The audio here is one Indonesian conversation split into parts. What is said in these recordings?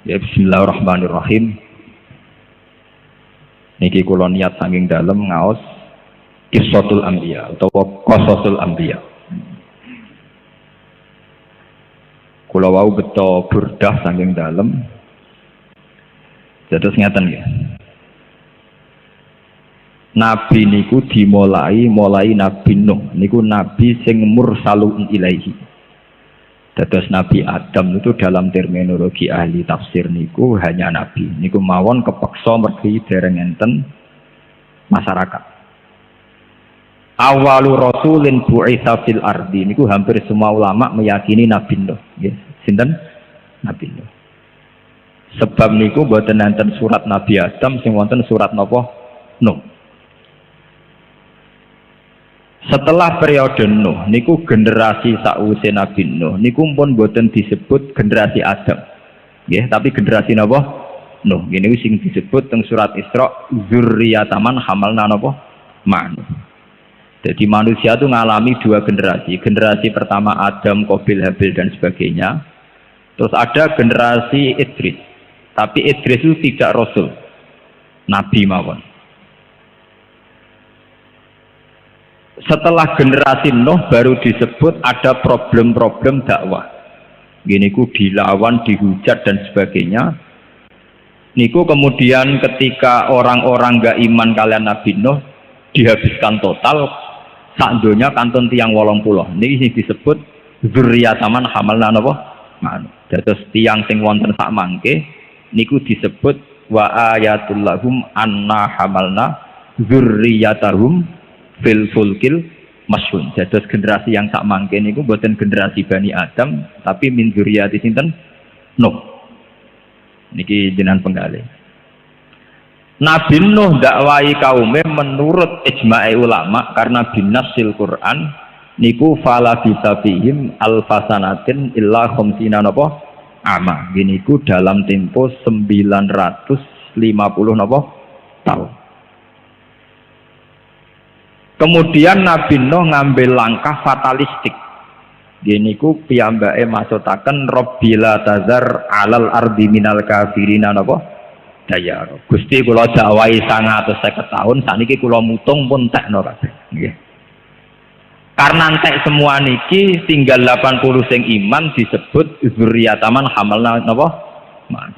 Ya bismillahirrahmanirrahim. Niki kula niat saking dalem ngaos Qissatul Anbiya utawa Qasasul Anbiya. Kula wau beto burdah saking dalem. Dados ngeten nggih. Nabi niku dimulai Nabi Nuh niku nabi sing mursalun ilaihi. Dados Nabi Adam itu dalam terminologi ahli tafsir niku hanya nabi. Niku mawon kepeksa mergi dereng enten masyarakat. Awalu rasulin bu'itsa fil ardi niku hampir semua ulama meyakini Nabi Nuh. Nggih, sinten? Nabi Nuh. Sebab niku boten enten surat Nabi Adam sing wonten surat napa? Nuh. Setelah periode Nuh, niku generasi sakwise Nabi Nuh, niku pun boten disebut generasi Adam, ya, tapi generasi napa? Nuh. Gini sing disebut teng surat Isra, zurriyataman hamalna napa? Man. Jadi manusia itu mengalami dua generasi. Generasi pertama Adam, Qabil, Habil dan sebagainya. Terus ada generasi Idris. Tapi Idris itu tidak rasul, nabi mawon. Setelah generasi Nuh baru disebut ada problem-problem dakwah. Gini ku dilawan, dihujat dan sebagainya. Niku kemudian ketika orang-orang gak iman kalian Nabi Nuh dihabiskan total, sak donya kantun tiang 80. Niki disebut zurriyataman hamalna napa? Man. Dados tiang sing wonten sak mangke niku disebut wa ayatul lahum anna hamalna zurriyatahum fil fulkil masyhun. Dados generasi yang sak mangke niku boten generasi Bani Adam tapi min dzurriyyati sinten? Nuh. Niki jenengan penggalih. Nabi Nuh dakwahi kaume menurut ijma'i ulama karena binasil Quran niku fala bisabihim alfasanatin illa khamsina napa ama. Giniku dalam tempo 950 napa tahun. Kemudian Nabi Nuh ngambil langkah fatalistik. Gini ku piyambake maksudaken Rabbila tazar alal ardi minal kafirina napa dayar. Gusti kula dakwahi 150 tahun sakniki kula mutung pun tekno kabeh. Nggih. Karena entek semua niki tinggal 80 sing iman disebut zurriyataman hamalna napa? Man.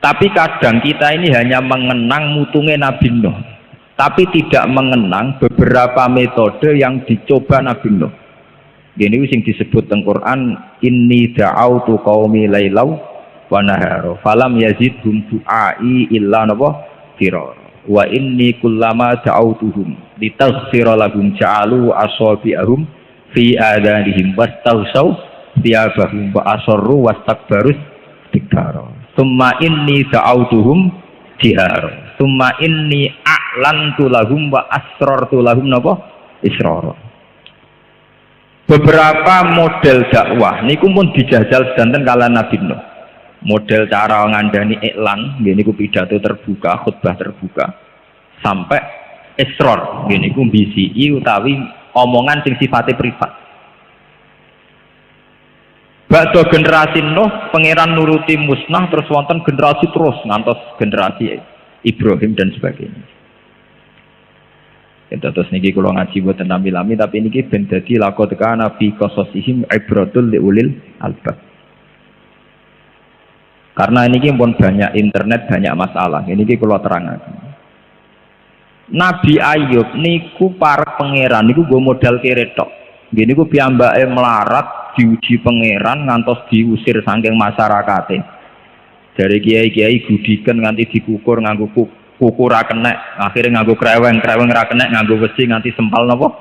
Tapi kadang kita ini hanya mengenang mutunge Nabi Nuh. Tapi tidak mengenang beberapa metode yang dicoba Nabi Nuh. Ini sing disebut teng Quran, inni da'autu qaumi lailau wa nahara falam yazidhum du'ai illa napa firara wa inni kullama da'autuhum litaghfira lahum ja'alu asabi'ahum fi adanihim wastawsaw thiyabahum wa asarru wastakbarus istikbara summa inni da'autuhum jihara summa inni a'lantu lahum wa asrartu lahum napa israr. Beberapa model dakwah niku pun dijajal sedanten kala Nabi Nuh. Model cara ngandani iklan nggih niku pidato terbuka, khutbah terbuka sampai israr nggih niku bisiki utawi omongan sing sifatnya privat. Bakda generasi Nuh pangeran nuruti musnah terus wonten generasi terus ngantos generasi Ibrahim dan sebagainya. Terus niki kula ngaji boten nami-lami tapi niki ben dadi laqad kana fi qasasihim ibratul liulil albab. Karena niki pun banyak internet, banyak masalah. Niki kula terangaken. Nabi Ayub niku para pangeran niku go modal kere tok. Nggih niku piyambake melarat diuji pangeran ngantos diusir saking masyarakate. Dari kiai-kiai gudiken nganti dikukur nganggo kuku ra kenek, akhirnya nganggo kreweng ra kenek, nganggo besi nganti sempal napa?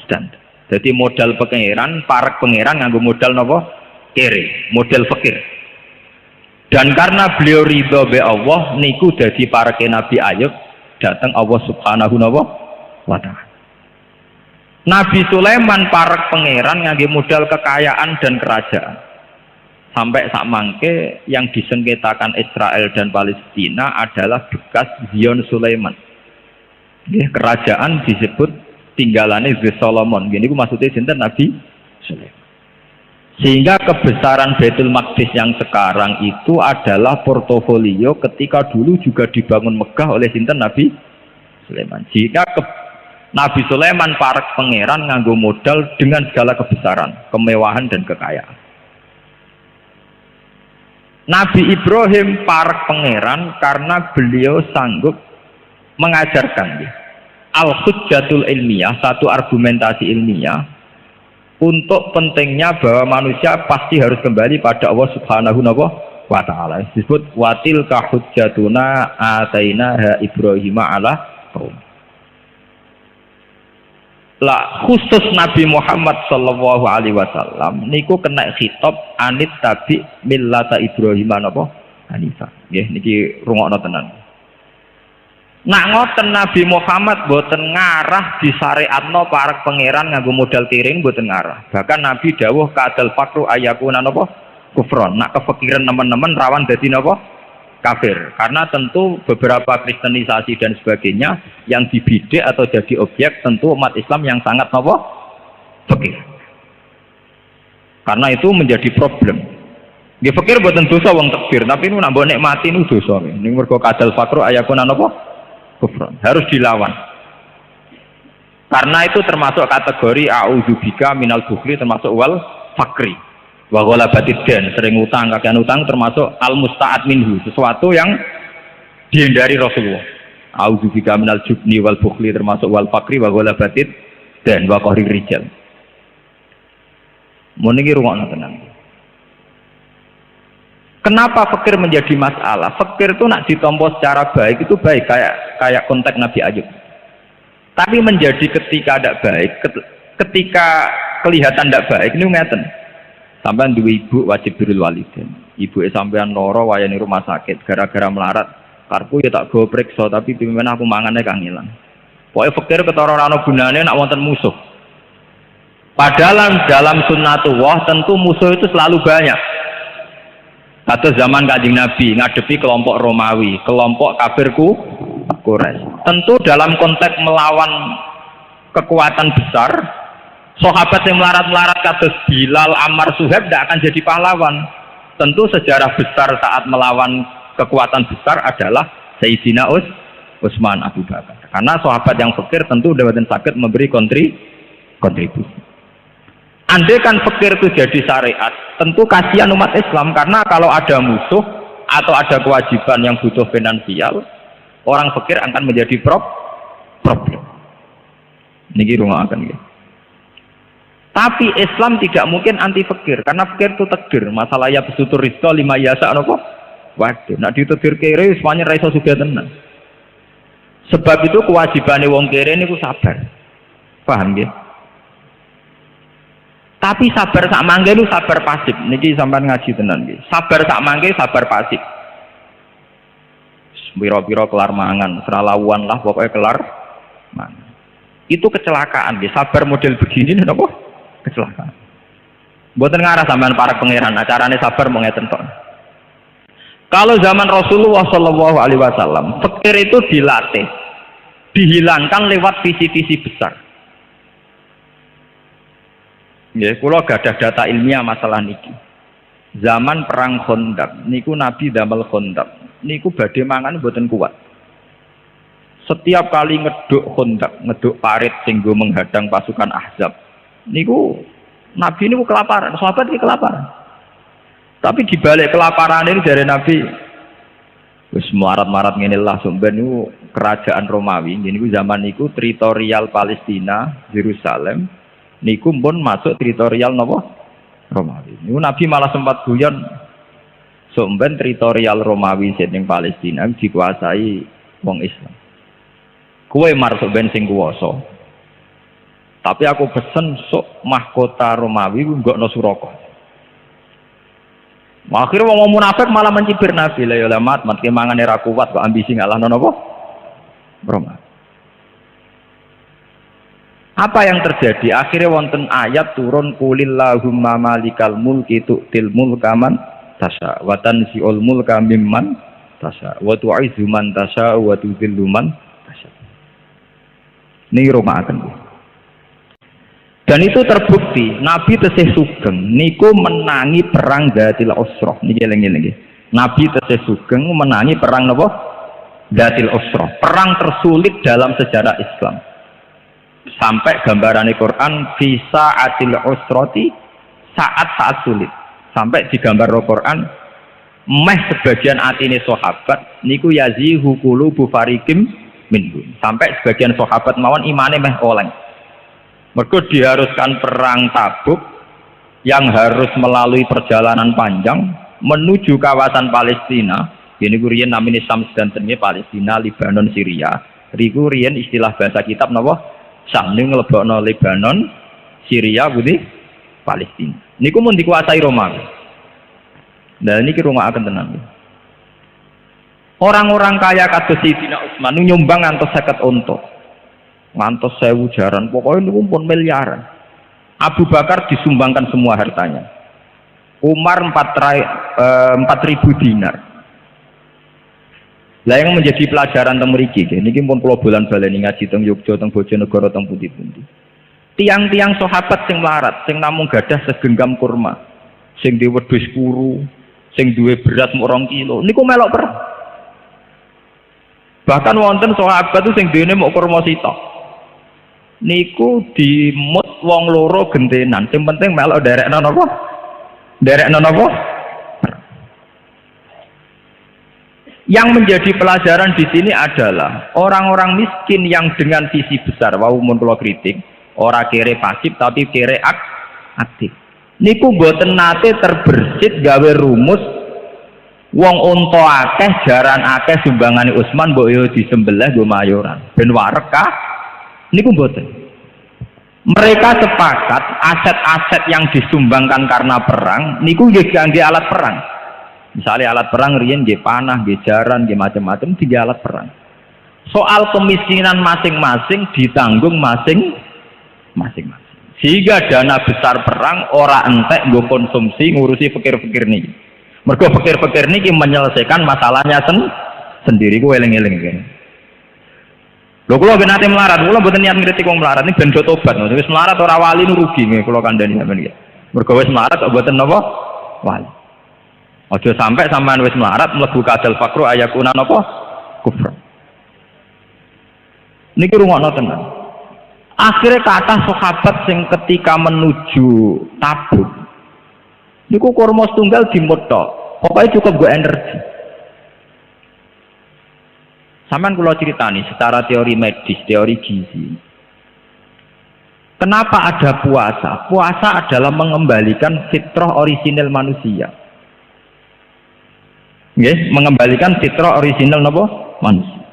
Stand. Jadi modal pangeran, parek pangeran nganggo modal napa? Kere, modal fakir. Dan karena beliau ridho be Allah niku dadi pareke Nabi Ayub datang Allah Subhanahu wa taala. Nabi Sulaiman parek pangeran nganggo modal kekayaan dan kerajaan. Sampai sak mangke yang disengketakan Israel dan Palestina adalah bekas Zion Sulaiman. Kerajaan disebut tinggalannya Solomon. Gini maksudnya sinten Nabi Sulaiman. Sehingga kebesaran Baitul Maqdis yang sekarang itu adalah portofolio ketika dulu juga dibangun megah oleh sinten Nabi Sulaiman. Jika Nabi Sulaiman para pangeran nganggo modal dengan segala kebesaran, kemewahan dan kekayaan. Nabi Ibrahim para pangeran karena beliau sanggup mengajarkan al-hujjatul ilmiah, satu argumentasi ilmiah untuk pentingnya bahwa manusia pasti harus kembali pada Allah Subhanahu wa ta'ala. Disebut watil kahujjatuna atainaha Ibrahim ala qaum. Lah khusus Nabi Muhammad sallallahu alaihi wasallam niku kena khitab anit tabi millata Ibrahim napa Hanifah. Nggih niki rungokno tenan. Nak ngoten Nabi Muhammad boten ngarah disyariatno para pangeran nganggo modal tiring boten ngarah. Bahkan Nabi dawuh kadal fakru ayakuna napa kufron. Nak kefikiran teman-teman rawan dadi napa kafir. Karena tentu beberapa kristenisasi dan sebagainya yang dibidik atau jadi objek tentu umat Islam yang sangat napa fakir. Karena itu menjadi problem. Nggih fakir boten dosa wong takbir, tapi nu nak mbok nikmati nu dosa. Ning mergo kadal fakru ayakuna napa kufran, harus dilawan. Karena itu termasuk kategori a'udzubika minal bukhli, termasuk wal fakri wa ghalabatid dan sering utang, kakean utang termasuk al musta'ad minhu, sesuatu yang dihindari Rasulullah. A'udzubika minal jubni wal bukhli, termasuk wal fakri wa ghalabatid dan wa qahrir rijal. Mun iki rungokno tenan. Kenapa fakir menjadi masalah? Fakir itu nak ditompo secara baik itu baik, kayak konteks Nabi Ayub. Tapi menjadi ketika tidak baik, ketika kelihatan tidak baik, ini ngeten. Sampean duwe ibu wajib birrul walidain. Ibu sampean loro wayani rumah sakit gara-gara melarat. Karku ya tak go priksa tapi pimen aku mangane kang ilang. Pokoke fakir ketara ora ana gunane nak wonten musuh. Padahal dalam sunnatullah tentu musuh itu selalu banyak. Atau zaman Kanjeng Nabi ngadepi kelompok Romawi, kelompok kafirku Quraisy. Tentu dalam konteks melawan kekuatan besar, sahabat yang melarat-melarat kados Bilal, Ammar, Suhaib tidak akan jadi pahlawan. Tentu sejarah besar saat melawan kekuatan besar adalah Sayyidina Utsman, Abu Bakar. Karena sahabat yang fakir tentu dapat sakit memberi kontribusi. Andai kan fakir itu jadi syariat, tentu kasihan umat Islam, karena kalau ada musuh atau ada kewajiban yang butuh finansial, orang fakir akan menjadi problem. Niki rungokaken nggih. Tapi Islam tidak mungkin anti fakir, karena fakir itu takdir. Masalah ya besutur rizqa lima yasa napa? Waduh, nak ditutur kere semuanya ra iso sugih tenan. Sebab itu kewajibane wong kere niku sabar. Paham nggih? Tapi sabar sak mangke lu sabar pasif. Niki sampean ngaji tenan nggih. Sabar sak mangke sabar pasif. Pira-pira kelar mangan, seralauan lah pokoknya kelar mangan. Itu kecelakaan nggih. Sabar model begini napa? Kecelakaan. Mboten ngarah sampean para pangeran, acarane sabar mau ngeten tok. Kalau zaman Rasulullah Shallallahu alaihi wasallam, fakir itu dilatih, dihilangkan lewat visi-visi besar. Ya, kula gadah data ilmiah masalah niki. Zaman perang Khandaq niku Nabi damel Khandaq. Niku badhe mangan mboten kuat. Setiap kali ngeduk Khandaq, ngeduk parit sing nggo menghadang pasukan Ahzab. Niku Nabi niku kelaparan, sahabat iki kelaparan. Tapi dibalik kelaparan ini dari Nabi wis marat-marat ngene lah sampeyan niku kerajaan Romawi. Niku zaman niku teritorial Palestina, Yerusalem. Niku pun masuk teritorial napa Romawi. Niku Nabi malah sempat guyon somben teritorial Romawi sing Palestina dikuasai wong Islam. Kowe marso ben sing kuwasa. Tapi aku pesen sok mahkota Romawi nggokno Suraka. Akhirnya wong munafik malah mencibir Nabi, la ya mat ke mangane ra kuat kok ambisi ngalahno napa Romawi. Apa yang terjadi? Akhirnya wonten ayat turun kulillahumma malikal mulki tu'til mulka man tasya wa tanzi'ul mulka mimman tasya wa tu'izzu man tasya wa tudhillu man tasya. Niki rumaken. Dan itu terbukti Nabi tesih sugeng niku menangi perang Dzatil Usrah. Niki eling-eling. Nabi tesih sugeng menangi perang napa? Dzatil Usrah. Perang tersulit dalam sejarah Islam. Sampai gambaran Quran fi sa'atil usrati, saat-saat sulit. Sampai digambar Quran meh sebagian atine sahabat niku yazihu qulubu fariqim minhum. Sampai sebagian sahabat mawon imane meh oleng. Mergo diharuskan perang Tabuk yang harus melalui perjalanan panjang menuju kawasan Palestina. Ini kurian namanya Syams dan Tengah, Palestina, Lebanon, Syria. Riku rian istilah bahasa kitab napa? Syam ning nglebokno Lebanon, Syria, budi Palestina. Niku mun dikuasai Romawi. Nah niki rungokaken tenan. Orang-orang kaya kados Sayyidina Utsman nyumbang ngantos 50 unta. Ngantos 1000 jaran, pokoknya niku pun miliaran. Abu Bakar disumbangkan semua hartanya. Umar 4.000 dinar. Lah yang menjadi pelajaran teng mriki niki pun kula bolan baleni ngaji teng Yogyakarta, teng Bojonegoro, teng pundi-pundi. Tiang-tiang sahabat sing melarat, sing namung gadah segenggam kurma, sing duwe wedhus kuru, sing duwe beras mung 2 kilo, niku melok perang. Bahkan wonten sahabat itu sing duwene mung kurma sitok. Niku dimut wong loro gentenan, sing penting melok derekno napa? Derekno napa? Yang menjadi pelajaran di sini adalah orang-orang miskin yang dengan visi besar, wau mun kula kritik, ora kere pasif tapi kere aktif. Niku mboten nate terbersit gawe rumus wong unta akeh jaran akeh sumbangane Utsman mbok yo disembelih nggo mayoran. Ben warek kah? Niku mboten. Mereka sepakat aset-aset yang disumbangkan karena perang niku nggih kangge alat perang. Misalnya alat perang riyen nggih panah, nggih jaran, nggih macam-macam tiga alat perang. Soal kemiskinan masing-masing ditanggung masing-masing. Sehingga dana besar perang ora entek nggo konsumsi ngurusi pikir-pikir niki. Mergo pikir-pikir niki menyelesaikan masalahnya sendiri. Ku eling-eling kan. Lho kula ben ate melarat, kula mboten niat ngritik wong melarat niki ben do tobat. Wis melarat ora wali nu rugi nggih kula kandhani sampeyan iki. Mergo wis melarat kok mboten napa? Wali. Aja sampai sampean wis melarat mlebu kadal fakru ayakuna napa? Kufur. Niki rungokno tenan. Akhirnya kata sahabat sing ketika menuju Tabuk niku kurma setunggal dimutho. Pokoknya cukup go energi. Sampeyan kula critani secara teori medis, teori gizi. Kenapa ada puasa? Puasa adalah mengembalikan fitrah orisinal manusia. Nggih, mengembalikan fitrah orisinal napa? Manusia.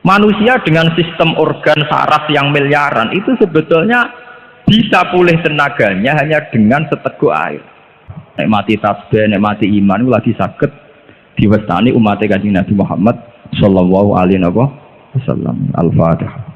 Manusia dengan sistem organ saraf yang miliaran itu sebetulnya bisa pulih tenaganya hanya dengan seteguk air. Nek mati tasbih, nek mati iman lagi saged diwestani umat Kanjeng Nabi Muhammad sallallahu alaihi wasallam. Al-Fatihah.